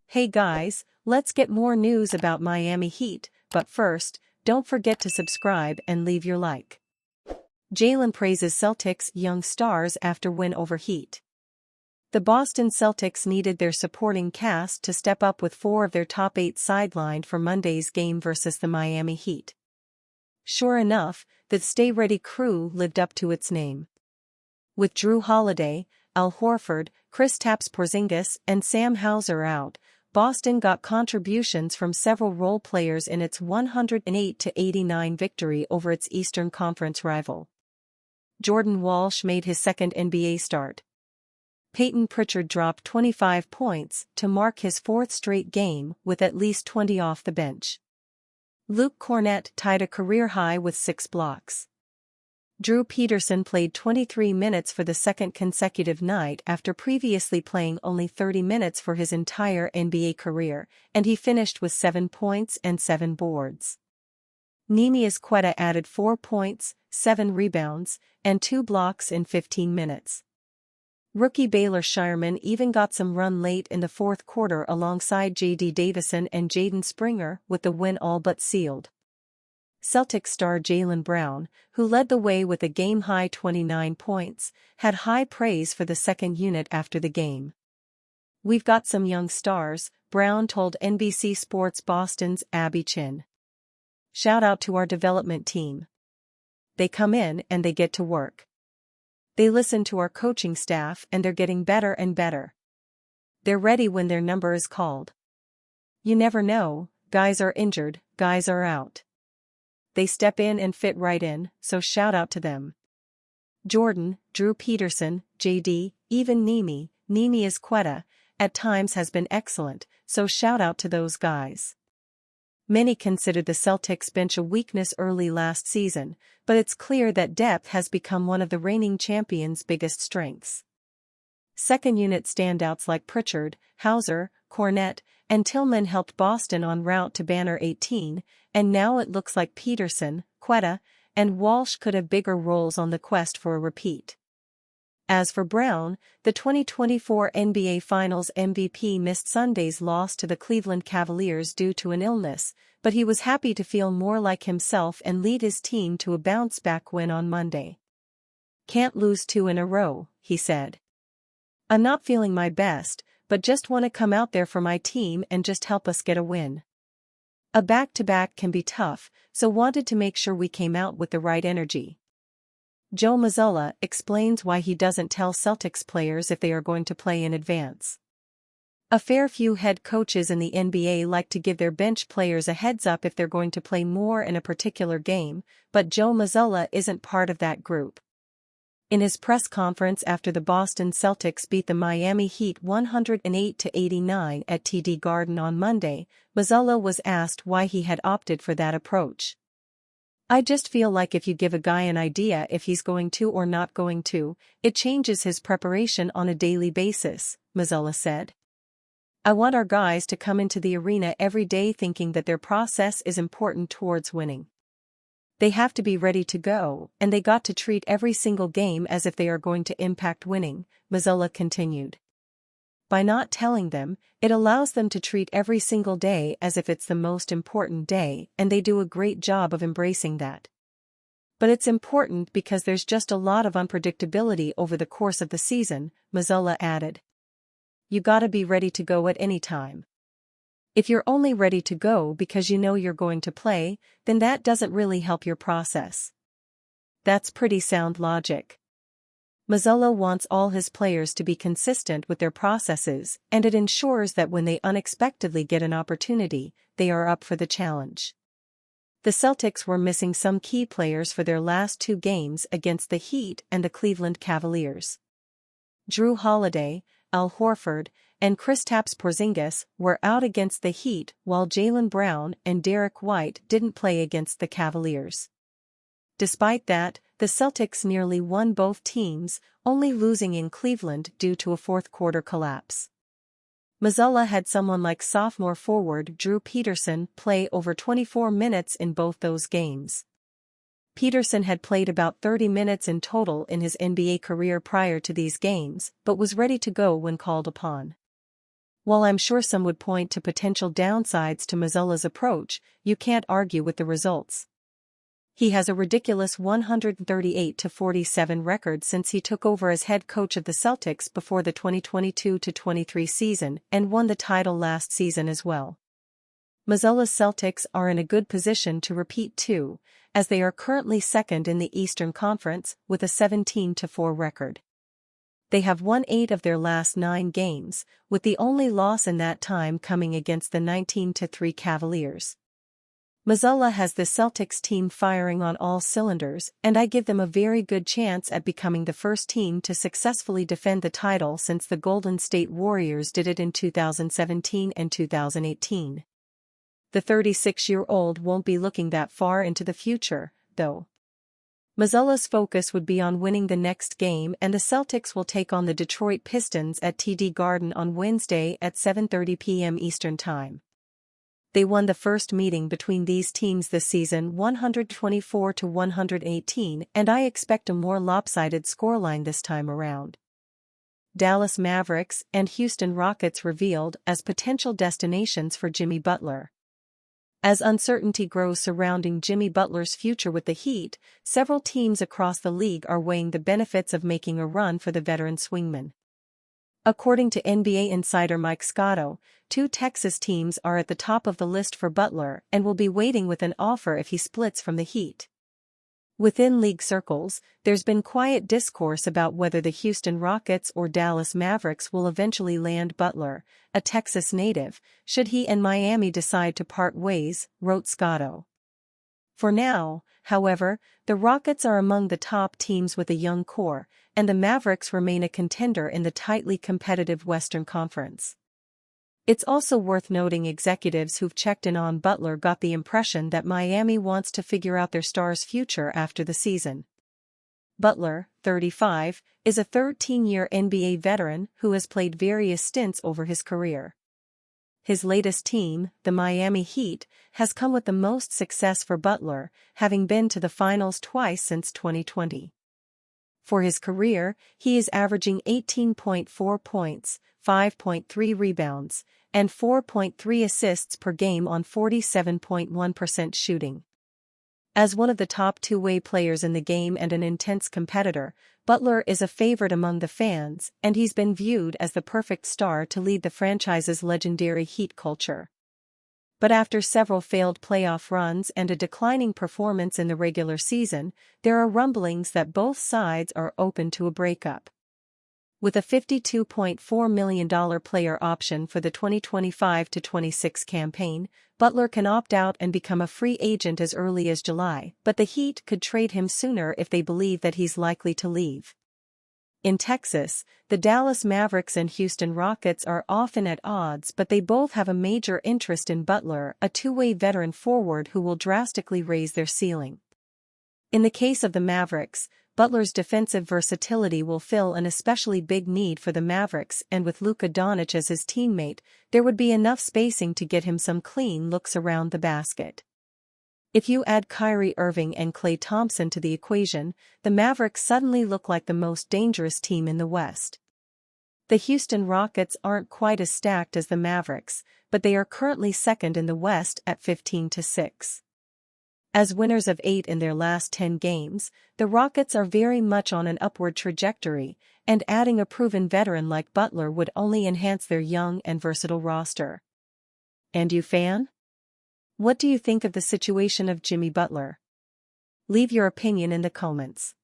Hey guys, let's get more news about Miami Heat, but first, don't forget to subscribe and leave your like. Jalen praises Celtics' young stars after win over Heat. The Boston Celtics needed their supporting cast to step up with 4 of their top 8 sidelined for Monday's game versus the Miami Heat. Sure enough, the Stay Ready crew lived up to its name. With Jrue Holiday, Al Horford, Kristaps Porzingis, and Sam Hauser out, Boston got contributions from several role players in its 108-89 victory over its Eastern Conference rival. Jordan Walsh made his second NBA start. Peyton Pritchard dropped 25 points to mark his 4th straight game with at least 20 off the bench. Luke Cornett tied a career high with 6 blocks. Drew Peterson played 23 minutes for the second consecutive night after previously playing only 30 minutes for his entire NBA career, and he finished with 7 points and 7 boards. Neemias Queta added 4 points, 7 rebounds, and 2 blocks in 15 minutes. Rookie Baylor Shireman even got some run late in the 4th quarter alongside J.D. Davison and Jaden Springer, with the win all but sealed. Celtics star Jaylen Brown, who led the way with a game-high 29 points, had high praise for the second unit after the game. "We've got some young stars," Brown told NBC Sports Boston's Abby Chin. "Shout out to our development team. They come in and they get to work. They listen to our coaching staff and they're getting better and better. They're ready when their number is called. You never know, guys are injured, guys are out. They step in and fit right in, so shout out to them." Jordan, Drew Peterson, JD, even Neemias Queta, at times has been excellent, so shout out to those guys. Many considered the Celtics bench a weakness early last season, but it's clear that depth has become one of the reigning champions' biggest strengths. Second-unit standouts like Pritchard, Hauser, Cornett, and Tillman helped Boston en route to Banner 18, and now it looks like Peterson, Queta, and Walsh could have bigger roles on the quest for a repeat. As for Brown, the 2024 NBA Finals MVP missed Sunday's loss to the Cleveland Cavaliers due to an illness, but he was happy to feel more like himself and lead his team to a bounce-back win on Monday. "Can't lose 2 in a row," he said. "I'm not feeling my best, but just want to come out there for my team and just help us get a win. A back-to-back can be tough, so wanted to make sure we came out with the right energy." Joe Mazzulla explains why he doesn't tell Celtics players if they are going to play in advance. A fair few head coaches in the NBA like to give their bench players a heads up if they're going to play more in a particular game, but Joe Mazzulla isn't part of that group. In his press conference after the Boston Celtics beat the Miami Heat 108-89 at TD Garden on Monday, Mazzulla was asked why he had opted for that approach. "I just feel like if you give a guy an idea if he's going to or not going to, it changes his preparation on a daily basis," Mazzulla said. "I want our guys to come into the arena every day thinking that their process is important towards winning. They have to be ready to go, and they got to treat every single game as if they are going to impact winning," Mazzulla continued. "By not telling them, it allows them to treat every single day as if it's the most important day, and they do a great job of embracing that. But it's important because there's just a lot of unpredictability over the course of the season," Mazzulla added. "You gotta be ready to go at any time. If you're only ready to go because you know you're going to play, then that doesn't really help your process. That's pretty sound logic." Mazzulla wants all his players to be consistent with their processes, and it ensures that when they unexpectedly get an opportunity, they are up for the challenge. The Celtics were missing some key players for their last 2 games against the Heat and the Cleveland Cavaliers. Jrue Holiday, Al Horford, and Kristaps Porzingis were out against the Heat while Jaylen Brown and Derek White didn't play against the Cavaliers. Despite that, the Celtics nearly won both teams, only losing in Cleveland due to a 4th-quarter collapse. Mazzulla had someone like sophomore forward Drew Peterson play over 24 minutes in both those games. Peterson had played about 30 minutes in total in his NBA career prior to these games, but was ready to go when called upon. While I'm sure some would point to potential downsides to Mazzulla's approach, you can't argue with the results. He has a ridiculous 138-47 record since he took over as head coach of the Celtics before the 2022-23 season and won the title last season as well. Mazzulla's Celtics are in a good position to repeat too, as they are currently second in the Eastern Conference with a 17-4 record. They have won 8 of their last 9 games, with the only loss in that time coming against the 19-3 Cavaliers. Mazzulla has the Celtics team firing on all cylinders, and I give them a very good chance at becoming the first team to successfully defend the title since the Golden State Warriors did it in 2017 and 2018. The 36-year-old won't be looking that far into the future, though. Mazzulla's focus would be on winning the next game, and the Celtics will take on the Detroit Pistons at TD Garden on Wednesday at 7:30 p.m. Eastern Time. They won the first meeting between these teams this season 124-118, and I expect a more lopsided scoreline this time around. Dallas Mavericks and Houston Rockets revealed as potential destinations for Jimmy Butler. As uncertainty grows surrounding Jimmy Butler's future with the Heat, several teams across the league are weighing the benefits of making a run for the veteran swingman. According to NBA insider Mike Scotto, 2 Texas teams are at the top of the list for Butler and will be waiting with an offer if he splits from the Heat. Within league circles, there's been quiet discourse about whether the Houston Rockets or Dallas Mavericks will eventually land Butler, a Texas native, should he and Miami decide to part ways, wrote Scotto. For now, however, the Rockets are among the top teams with a young core, and the Mavericks remain a contender in the tightly competitive Western Conference. It's also worth noting executives who've checked in on Butler got the impression that Miami wants to figure out their star's future after the season. Butler, 35, is a 13-year NBA veteran who has played various stints over his career. His latest team, the Miami Heat, has come with the most success for Butler, having been to the finals twice since 2020. For his career, he is averaging 18.4 points, 5.3 rebounds, and 4.3 assists per game on 47.1% shooting. As one of the top two-way players in the game and an intense competitor, Butler is a favorite among the fans, and he's been viewed as the perfect star to lead the franchise's legendary Heat culture. But after several failed playoff runs and a declining performance in the regular season, there are rumblings that both sides are open to a breakup. With a $52.4 million player option for the 2025-26 campaign, Butler can opt out and become a free agent as early as July, but the Heat could trade him sooner if they believe that he's likely to leave. In Texas, the Dallas Mavericks and Houston Rockets are often at odds, but they both have a major interest in Butler, a two-way veteran forward who will drastically raise their ceiling. In the case of the Mavericks, Butler's defensive versatility will fill an especially big need for the Mavericks, and with Luka Doncic as his teammate, there would be enough spacing to get him some clean looks around the basket. If you add Kyrie Irving and Klay Thompson to the equation, the Mavericks suddenly look like the most dangerous team in the West. The Houston Rockets aren't quite as stacked as the Mavericks, but they are currently second in the West at 15-6. As winners of 8 in their last 10 games, the Rockets are very much on an upward trajectory, and adding a proven veteran like Butler would only enhance their young and versatile roster. And you, fan? What do you think of the situation of Jimmy Butler? Leave your opinion in the comments.